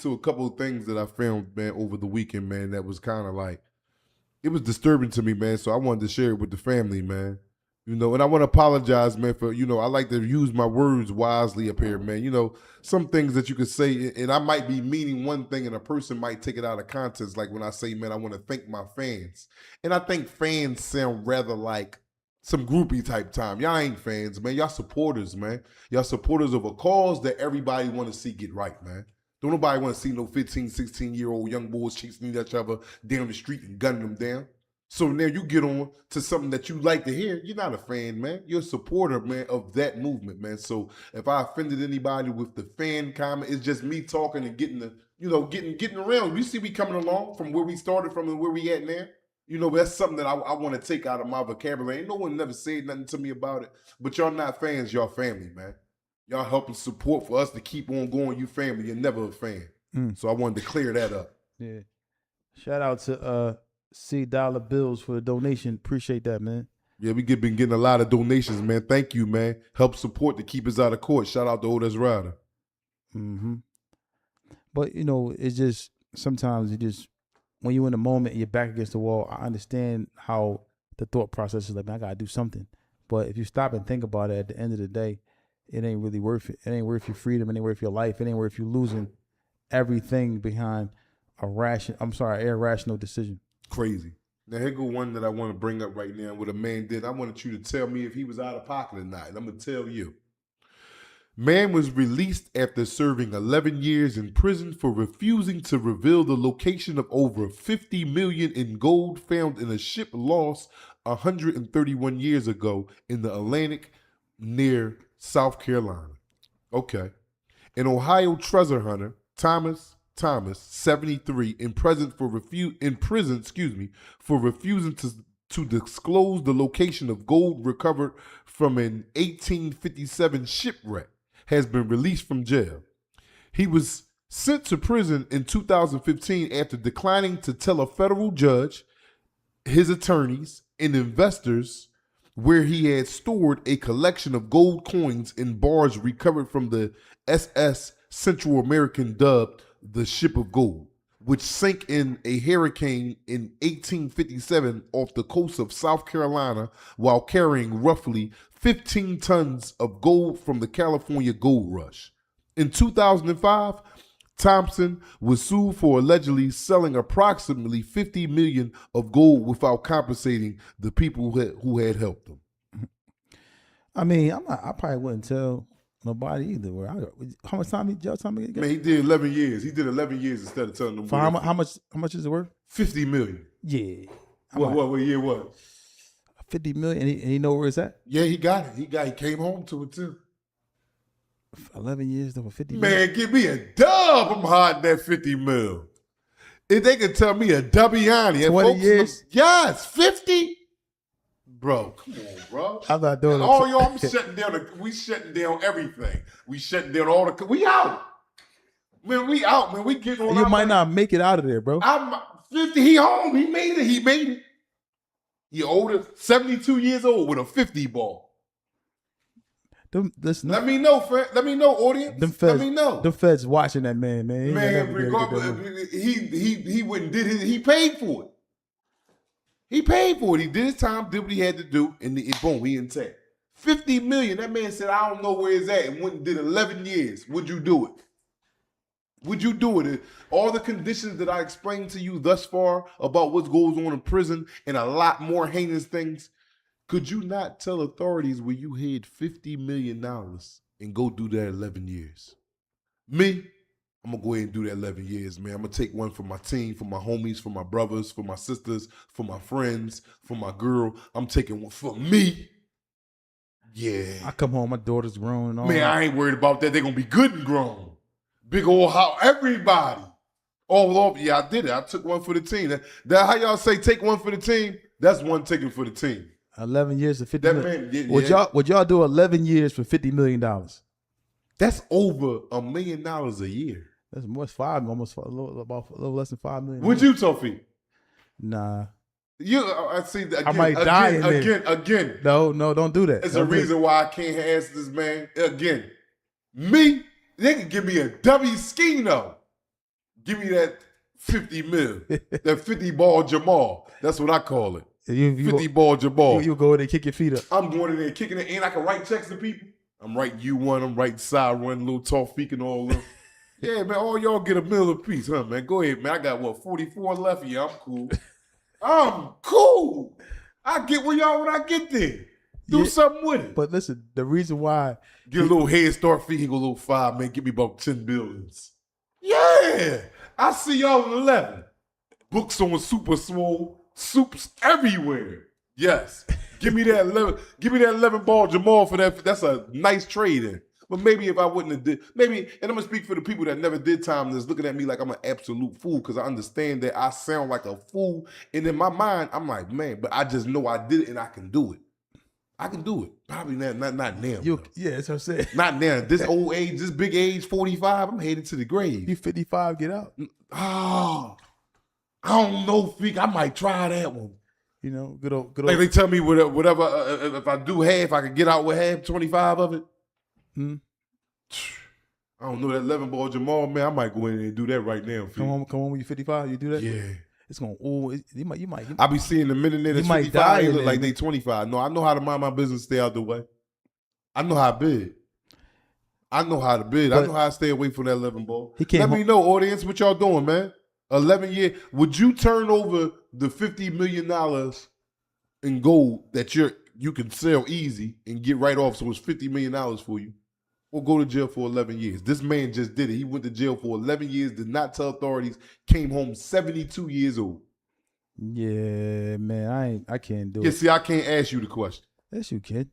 to a couple of things that I found, man, over the weekend, man, that was kind of like, it was disturbing to me, man. So I wanted to share it with the family, man. And I want to apologize, man, for, I like to use my words wisely up here, man. Some things that you could say, and I might be meaning one thing and a person might take it out of context. Like when I say, man, I want to thank my fans. And I think fans sound rather like some groupie type time. Y'all ain't fans, man. Y'all supporters, man. Y'all supporters of a cause that everybody want to see get right, man. Don't nobody want to see no 15, 16-year-old young boys chasing each other down the street and gunning them down. So now you get on to something that you like to hear. You're not a fan, man. You're a supporter, man, of that movement, man. So if I offended anybody with the fan comment, it's just me talking and getting getting around. You see me coming along from where we started from and where we at now. That's something that I want to take out of my vocabulary. Ain't no one never said nothing to me about it. But y'all not fans, y'all family, man. Y'all helping support for us to keep on going. You family, you're never a fan. So I wanted to clear that up. Yeah. Shout out to C Dollar Bills for the donation. Appreciate that, man. Yeah, we been getting a lot of donations, man. Thank you, man. Help support to keep us out of court. Shout out to Otis Ryder. Mm-hmm. But, it's just, sometimes when you're in the moment, you're back against the wall. I understand how the thought process is like, man, I got to do something. But if you stop and think about it, at the end of the day, it ain't really worth it. It ain't worth your freedom. It ain't worth your life. It ain't worth you losing everything behind irrational decision. Crazy. Now, here go one that I want to bring up right now. What a man did. I wanted you to tell me if he was out of pocket or not. And I'm going to tell you. Man was released after serving 11 years in prison for refusing to reveal the location of over $50 million in gold found in a ship lost 131 years ago in the Atlantic near South Carolina. Okay. An Ohio treasure hunter, Thomas, 73, in prison for refusing to disclose the location of gold recovered from an 1857 shipwreck, has been released from jail. He was sent to prison in 2015 after declining to tell a federal judge, his attorneys, and investors where he had stored a collection of gold coins in bars recovered from the SS Central American dubbed the Ship of Gold, which sank in a hurricane in 1857 off the coast of South Carolina while carrying roughly 15 tons of gold from the California gold rush. In 2005, Thompson was sued for allegedly selling approximately $50 million of gold without compensating the people who had helped him. I mean, I probably wouldn't tell nobody either. How much time y'all tell me? Man, he did 11 years. He did 11 years instead of telling them. For how much is it worth? $50 million. Yeah. What year was? 50 million, and he know where it's at? Yeah, he got it. He came home to it too. 11 years over 50 million. million. Man, give me a dub. I'm hiding that 50 mil. If they could tell me a Dubbiani. 20 years? Yes, 50? Bro, come on, bro. I'm not doing it. Oh, y'all, we shutting down everything. We shutting down all the, we out. Man, we out, man. We getting on. You might not make it out of there, bro. I'm 50, he home. He made it. He older, 72 years old with a 50 ball. Let me know, friend. Let me know, audience. Let me know. The feds watching that man. Man, regardless, he went and did his. He paid for it. He paid for it. He did his time, did what he had to do, and boom, he intact. $50 million. That man said, I don't know where it's at, and went and did 11 years. Would you do it? Would you do it? All the conditions that I explained to you thus far about what goes on in prison and a lot more heinous things, could you not tell authorities where you hid $50 million and go do that 11 years? Me, I'm going to go ahead and do that 11 years, man. I'm going to take one for my team, for my homies, for my brothers, for my sisters, for my friends, for my girl. I'm taking one for me. Yeah. I come home, my daughter's grown and all. Man, I ain't worried about that. They're going to be good and grown. Big old house, everybody. All over. Yeah, I did it. I took one for the team. That how y'all say take one for the team? That's one ticket for the team. 11 years for $50 million. Man, would y'all do 11 years for $50 million? That's over $1 million a year. That's almost a little less than $5 million. Would you, Tofi? Nah. I see. Again, I might die again. No, don't do that. There's a reason why I can't answer this, man. Again, me, they can give me a W scheme though. Give me that 50 mil. That 50 ball Jamal. That's what I call it. 50 ball Jamal. You go in and kick your feet up. I'm going in there kicking it, and I can write checks to people. I'm writing you one, I'm writing side one, little Tawfiq and all of them. Yeah, man, all y'all get a meal apiece, huh, man? Go ahead, man. I got, 44 left. Yeah, I'm cool. I'm cool. I get where y'all when I get there. Do something with it. But listen, the reason why. Get a little head start fee, go a little 5, man. Give me about 10 billions. Yeah. I see y'all in 11. Books on super small, soups everywhere. Yes. Give me that 11. Give me that 11 ball Jamal for that. That's a nice trade in. But maybe if I wouldn't have did, maybe, and I'm gonna speak for the people that never did time that's looking at me like I'm an absolute fool because I understand that I sound like a fool. And in my mind, I'm like, man, but I just know I did it and I can do it. I can do it. Probably not now. Yeah, that's what I'm saying. Not now. This old age, this big age, 45, I'm headed to the grave. You 55, get out. Oh, I don't know, Feek. I might try that one. You know, good old. Like they tell me whatever, if I do half, I can get out with half, 25 of it. Hmm. I don't know, that 11 ball Jamal, man, I might go in there and do that right now. Feek. Come on when you're 55, you do that? Yeah. It's going, you might. I be seeing the minute that's 55, they look like they 25. No, I know how to mind my business, stay out the way. I know how to bid. I know how to bid. I know how to stay away from that 11 ball. Let me know, audience, what y'all doing, man. 11 year. Would you turn over the $50 million in gold that you can sell easy and get right off, so it's $50 million for you, or go to jail for 11 years? This man just did it. He went to jail for 11 years, did not tell authorities, came home 72 years old. Yeah, man, I can't do it. Yeah, see, I can't ask you the question. Yes, you can.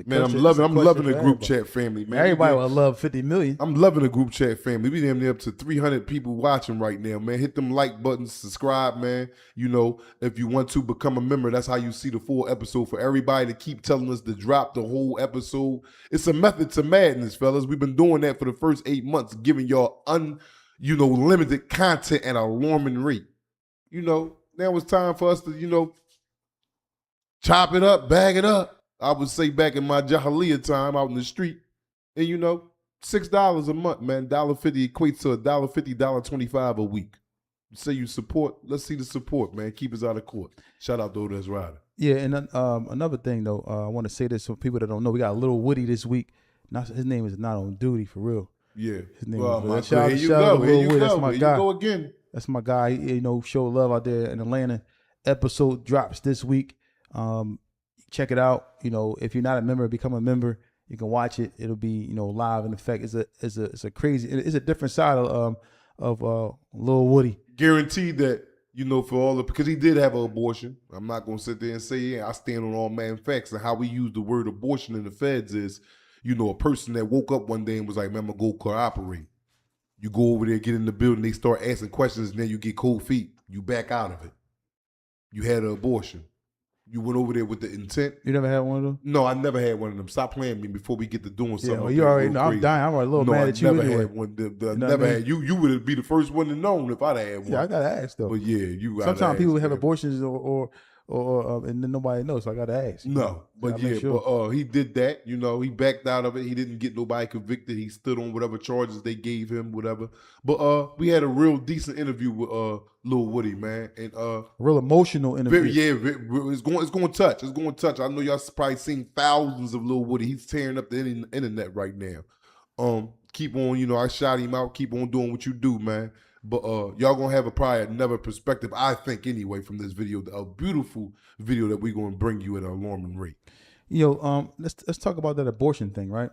Man, I'm loving the group chat family, man. Everybody will love 50 million. I'm loving the group chat family. We damn near up to 300 people watching right now, man. Hit them like buttons, subscribe, man. You know, if you want to become a member, that's how you see the full episode. For everybody to keep telling us to drop the whole episode. It's a method to madness, fellas. We've been doing that for the first 8 months, giving y'all limited content at an alarming rate. You know, now it's time for us to, chop it up, bag it up. I would say back in my Jahiliyyah time out in the street. And $6 a month, man. $1.50 equates to $1.50, $1.25 a week. You say you support, let's see the support, man. Keep us out of court. Shout out to Oda's Rider. Yeah, and another thing, though, I want to say this for people that don't know. We got Lil Woody this week. His name is not on duty, for real. Yeah. His name is Shout out to Lil Woody. That's my guy. You go again. That's my guy. Show love out there in Atlanta. Episode drops this week. Check it out. If you're not a member, become a member. You can watch it. It'll be live in effect. It's a crazy. It's a different side of Lil Woody. Guaranteed that for all because he did have an abortion. I'm not gonna sit there and say I stand on all man facts, and how we use the word abortion in the feds is a person that woke up one day and was like, man, I'm gonna go cooperate. You go over there, get in the building, they start asking questions, and then you get cold feet. You back out of it. You had an abortion. You went over there with the intent. You never had one of them? No, I never had one of them. Stop playing me before we get to doing something. Yeah, well, you already know. I'm dying. I'm a little mad at you. I never had one. Never had. You would be the first one to know if I'd had one. Yeah, I gotta ask though. But yeah, you. Sometimes people have abortions or and then nobody knows, so I gotta ask. No, but yeah, sure. But he did that. He backed out of it. He didn't get nobody convicted. He stood on whatever charges they gave him, whatever. But we had a real decent interview with Lil Woody, man, and real emotional interview. It's going to touch. It's going to touch. I know y'all probably seen thousands of Lil Woody. He's tearing up the internet right now. Keep on, I shot him out. Keep on doing what you do, man. But y'all gonna have probably another perspective, I think, anyway, from this video, a beautiful video that we're gonna bring you at an alarming rate. Let's talk about that abortion thing, right?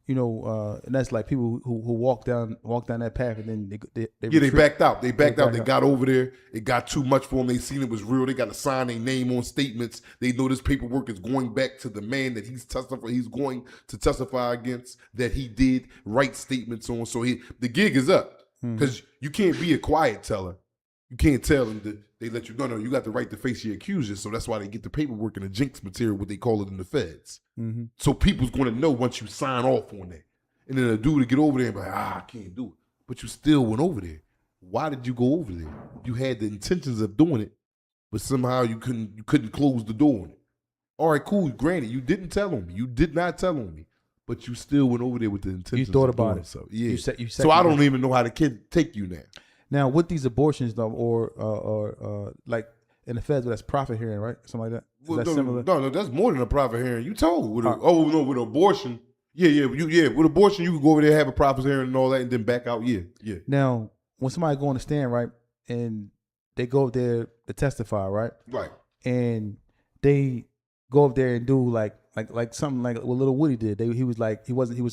And that's like people who walk down that path and then they backed out. They backed out. They got over there. It got too much for them. They seen it was real. They got to sign their name on statements. They know this paperwork is going back to the man that he's going to testify against, that he did write statements on. So the gig is up. Because you can't be a quiet teller. You can't tell them that they let you no, you got the right to face your accusers. So that's why they get the paperwork and the jinx material, what they call it in the feds. Mm-hmm. So people's going to know once you sign off on that. And then a dude to get over there and be like, I can't do it. But you still went over there. Why did you go over there? You had the intentions of doing it, but somehow you couldn't close the door on it. All right, cool. Granted, you didn't tell on me. You did not tell on me. But you still went over there with the intention. You thought about it. So yeah. You said so I don't even know how the kid take you now. Now with these abortions though, or like in the feds, that's profit hearing, right? Something like that. Is Well, that no, similar? no, that's more than a profit hearing. You told with Uh, with abortion. Yeah, with abortion, you can go over there, have a profit hearing and all that, and then back out. Yeah. Now, when somebody go on the stand, right, and they go up there to testify, right, Right. and they go up there and do like something like what Lil Woody did. He was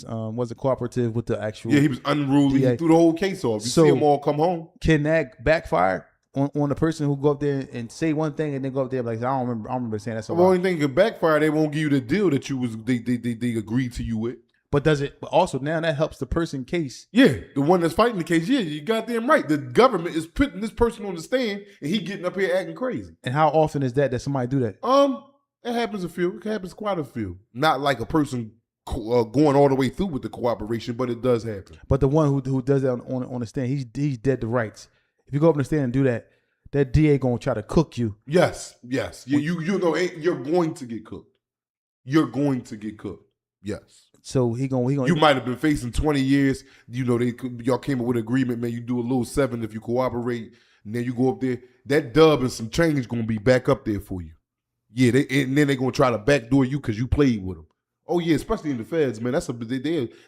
wasn't cooperative with the actual. Yeah, he was unruly. DA. He threw the whole case off. You So- see them all come home. Can that backfire on the person who go up there and say one thing and then go up there like I don't remember saying that so The only thing could backfire, they won't give you the deal that they agreed to you with. But does it? But also now that helps the person case. Yeah, the one that's fighting the case. Yeah, you goddamn right. The government is putting this person on the stand, and he getting up here acting crazy. And how often is that somebody do that? It happens a few. It happens quite a few. Not like a person going all the way through with the cooperation, but it does happen. But the one who does that on the stand, he's dead to rights. If you go up on the stand and do that, that DA gonna try to cook you. Yes. You know, you're going to get cooked. You're going to get cooked. Yes. So he gonna. You might have been facing 20 years. You know, y'all came up with an agreement, man. You do a little 7 if you cooperate, and then you go up there. That dub and some change gonna be back up there for you. Yeah, and then they're gonna try to backdoor you because you played with them. Oh yeah, especially in the feds, man.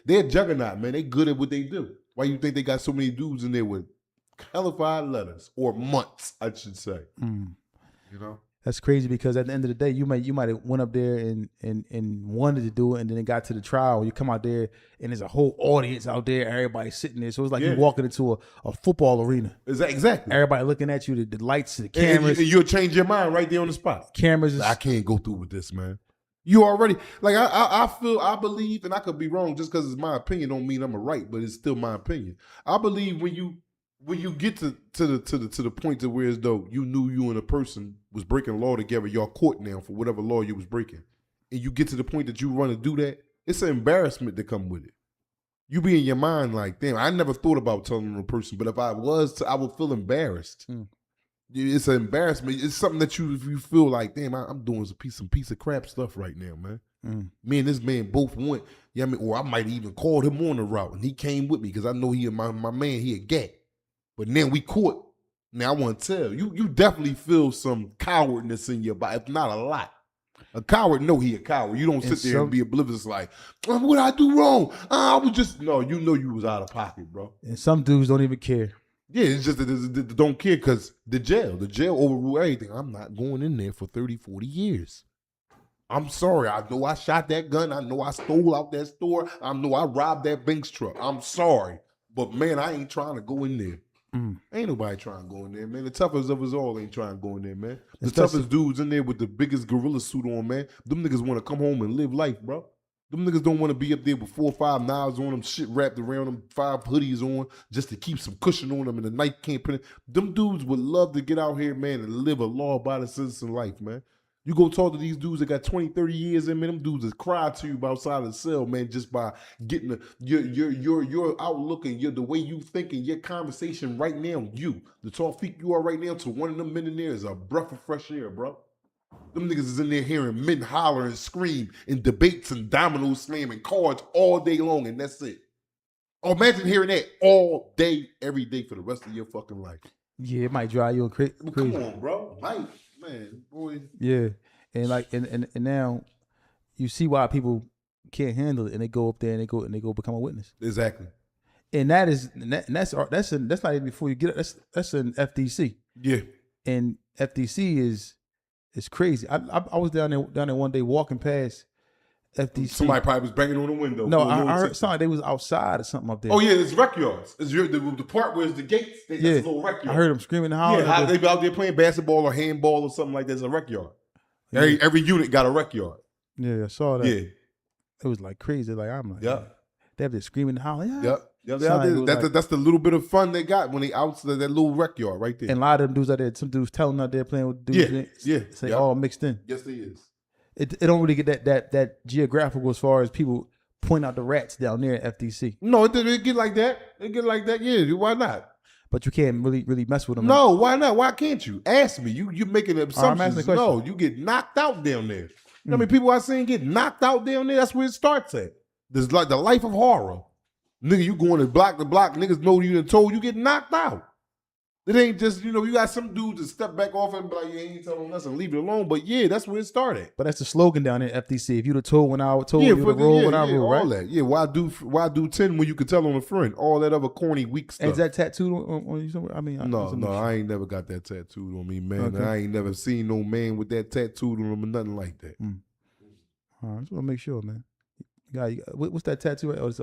They're a juggernaut, man. They good at what they do. Why you think they got so many dudes in there with qualified letters or months, I should say. You know? That's crazy because at the end of the day, you might have went up there and wanted to do it, and then it got to the trial. You come out there and there's a whole audience out there, everybody sitting there. So it's like you walking into a football arena. Exactly. Everybody looking at you, the lights, the cameras. And you'll change your mind right there on the spot. Cameras. I can't go through with this, man. You already like I believe, and I could be wrong just because it's my opinion don't mean I'm right, but it's still my opinion. I believe when you get to the point to where as though you knew you and a person was breaking law together, y'all court now for whatever law you was breaking, and you get to the point that you want to do that, it's an embarrassment to come with it. You be in your mind like, damn, I never thought about telling a person, but if I was, I would feel embarrassed. It's an embarrassment. It's something that you feel like, damn, I'm doing some piece of crap stuff right now, man. Me and this man both went, yeah, I mean, or I might even called him on the route, and he came with me because I know he my man, he a gat. But then we caught. Now I want to tell you definitely feel some cowardness in your body, if not a lot. A coward know he a coward. You don't sit there and be oblivious like, what I do wrong? I was just, no, you know you was out of pocket, bro. And some dudes don't even care. Yeah, it's just that they don't care because the jail overrule everything. I'm not going in there for 30, 40 years. I'm sorry. I know I shot that gun. I know I stole out that store. I know I robbed that Banks truck. I'm sorry. But man, I ain't trying to go in there. Ain't nobody trying to go in there, man. The toughest of us all ain't trying to go in there, man. The toughest dudes in there with the biggest gorilla suit on, man. Them niggas want to come home and live life, bro. Them niggas don't want to be up there with 4 or 5 knives on them, shit wrapped around them, 5 hoodies on, just to keep some cushion on them and the night can't put it. Them dudes would love to get out here, man, and live a law-abiding citizen life, man. You go talk to these dudes that got 20, 30 years in, man, them dudes that cry to you outside of the cell, man, just by getting your outlook and the way you think and your conversation right now, the tall feet you are right now to one of them men in there is a breath of fresh air, bro. Them niggas is in there hearing men holler and scream and debates and dominoes slamming cards all day long, and that's it. Oh, imagine hearing that all day, every day for the rest of your fucking life. Yeah, it might drive you crazy. Well, come on, bro. Life. Man, boy. Yeah, and like and now you see why people can't handle it, and they go up there and they go become a witness. Exactly. And that's not even before you get it. That's an FDC. Yeah. And FDC is crazy. I was down there one day walking past FDC. Somebody probably was banging on the window. No, I heard something. They was outside or something up there. Oh yeah, it's rec yards. It's the part where it's the gates. That's a little rec yard. I heard them screaming and hollering. Yeah, they be out there playing basketball or handball or something like that. It's a rec yard. Every unit got a rec yard. Yeah, I saw that. Yeah, it was like crazy. Like I'm like, yeah, they have this screaming and hollering. Yeah. That's the little bit of fun they got when they out to that little rec yard right there. And a lot of them dudes out there, some dudes telling out there playing with dudes. They all mixed in. Yes, they is. It don't really get that geographical as far as people point out the rats down there at FDC. No, it get like that. It get like that. Yeah, why not? But you can't really mess with them. No, why not? Why can't you? Ask me. You making assumptions. Right, no, you get knocked out down there. You know how many people I seen get knocked out down there? That's where it starts at. There's like the life of horror. Nigga, you going to block, niggas know you done told you get knocked out. It ain't just, you got some dudes that step back off and be like, yeah, he ain't telling us and leave it alone. But yeah, that's where it started. But that's the slogan down there, FTC. If you'd have told when I told, Yeah, you would have rolled when I rolled, all right? that. Yeah, why do 10 when you could tell on a friend? All that other corny, weak stuff. And is that tattooed on you somewhere? I mean, No, I ain't never got that tattooed on me, man. Okay. I ain't never seen no man with that tattooed on him or nothing like that. All right, I just want to make sure, man. What's that tattoo? What's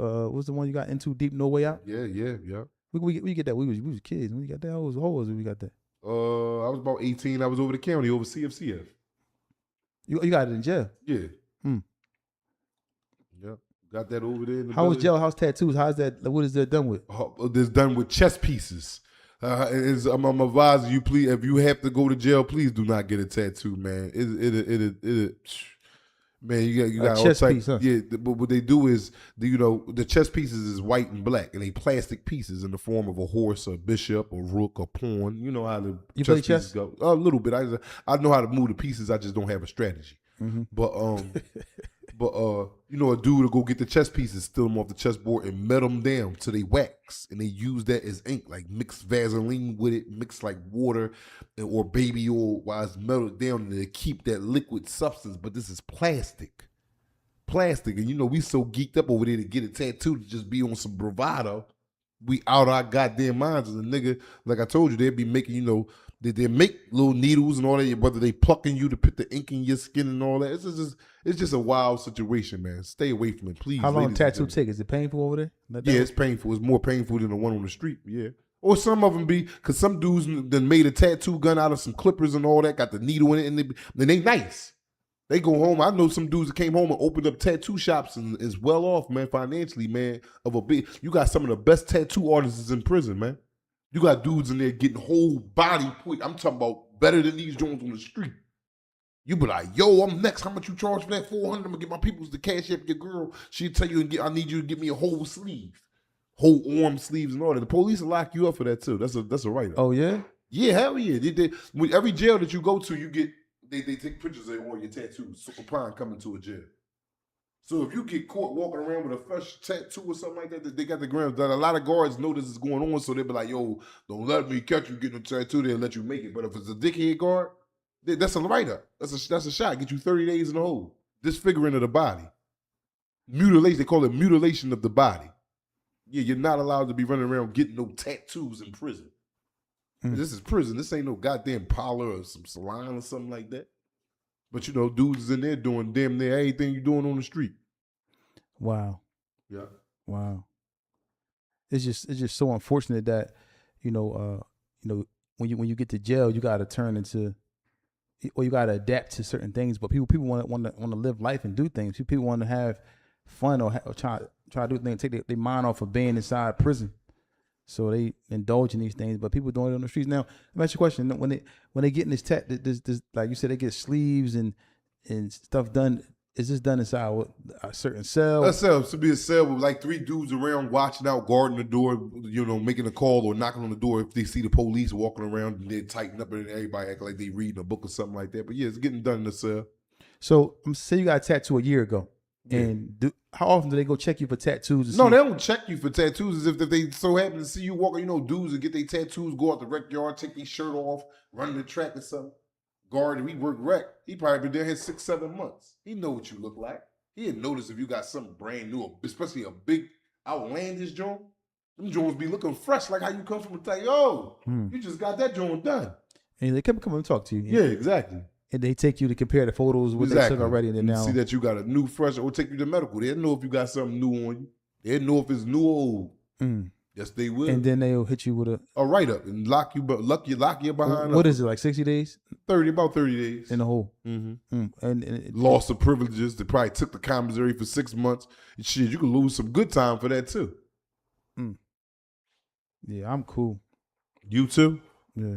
the one you got? Into Deep, No Way Out? Yeah. We get that. We was kids. When we got that, I was old when we got that. I was about 18. I was over the county, over CFCF. You got it in jail. Yeah. Yep. Got that over there. How was jailhouse tattoos? How's that? What is that done with? It's done with chess pieces. I'm advising you, please, if you have to go to jail, please do not get a tattoo, man. Man, you got a all chess types. piece, huh? Yeah, but what they do is, the chess pieces is white and black, and they plastic pieces in the form of a horse, a bishop, a rook, a pawn. You know how the You chess play chess? pieces go. A little bit. I know how to move the pieces. I just don't have a strategy. But a dude will go get the chess pieces, steal them off the chessboard, and melt them down till they wax, and they use that as ink, like mix Vaseline with it, mix like water or baby oil while it's melted down, and they keep that liquid substance. But this is plastic, and we so geeked up over there to get a tattoo to just be on some bravado. We out our goddamn minds as a nigga. Like I told you, they'd be making, they make little needles and all that, whether they plucking you to put the ink in your skin and all that. It's just a wild situation, man. Stay away from it, please. How long a ladies and tattoo gentlemen. take? Is it painful over there? Yeah, it's painful. It's more painful than the one on the street. Yeah. Or some of them be, because some dudes then made a tattoo gun out of some clippers and all that, got the needle in it, and they nice. They go home. I know some dudes that came home and opened up tattoo shops and is well off, man, financially, man. You got some of the best tattoo artists in prison, man. You got dudes in there getting whole body put. I'm talking about better than these joints on the street. You be like, yo, I'm next. How much you charge for that? 400. I'm gonna get my peoples to cash app your girl. She'll tell you, I need you to give me a whole sleeve, whole arm sleeves and all that. The police will lock you up for that too. That's a write-up. Oh yeah. Yeah, hell yeah. With every jail that you go to, you get. They take pictures of all your tattoos upon coming to a jail. So if you get caught walking around with a fresh tattoo or something like that, they got the grounds. A lot of guards know this is going on, so they'll be like, yo, don't let me catch you getting a tattoo, they'll let you make it. But if it's a dickhead guard, that's a write-up. That's a shot. Get you 30 days in the hole. Disfiguring of the body. Mutilation, they call it mutilation of the body. Yeah, you're not allowed to be running around getting no tattoos in prison. This is prison. This ain't no goddamn parlor or some salon or something like that. But dudes is in there doing damn near everything you're doing on the street. Wow. Yeah. Wow. It's just so unfortunate that, when you get to jail, you gotta turn into, or you gotta adapt to certain things. But people want to live life and do things. People want to have fun or try to do things, take their mind off of being inside prison. So they indulge in these things, but people doing it on the streets. Now, let me ask you a question. When they get in this like you said, they get sleeves and stuff done. Is this done inside a certain cell? A cell. It should be a cell with like 3 dudes around watching out, guarding the door, making a call or knocking on the door if they see the police walking around and they're tighten up and everybody act like they reading a book or something like that. But yeah, it's getting done in the cell. So say you got a tattoo a year ago. Yeah. And how often do they go check you for tattoos? No, they don't check you for tattoos. As if they so happen to see you walking, dudes that get their tattoos, go out the rec yard, take their shirt off, run the track or something. Guard, we work rec. He probably been there here 6-7 months. He know what you look like. He didn't notice if you got something brand new, especially a big outlandish joint. Them joints be looking fresh, like how you come from and tell you just got that joint done. And they come and talk to you. Yeah, exactly. And they take you to compare the photos with they took already. And then now see that you got a new fresh, or take you to medical. They'll know if you got something new on you. They'll know if it's new or old. Yes, they will. And then they'll hit you with a write-up and lock you behind. What is it, like 60 days? About 30 days. In the hole. And loss of privileges. They probably took the commissary for 6 months. And shit, you could lose some good time for that too. Yeah, I'm cool. You too? Yeah.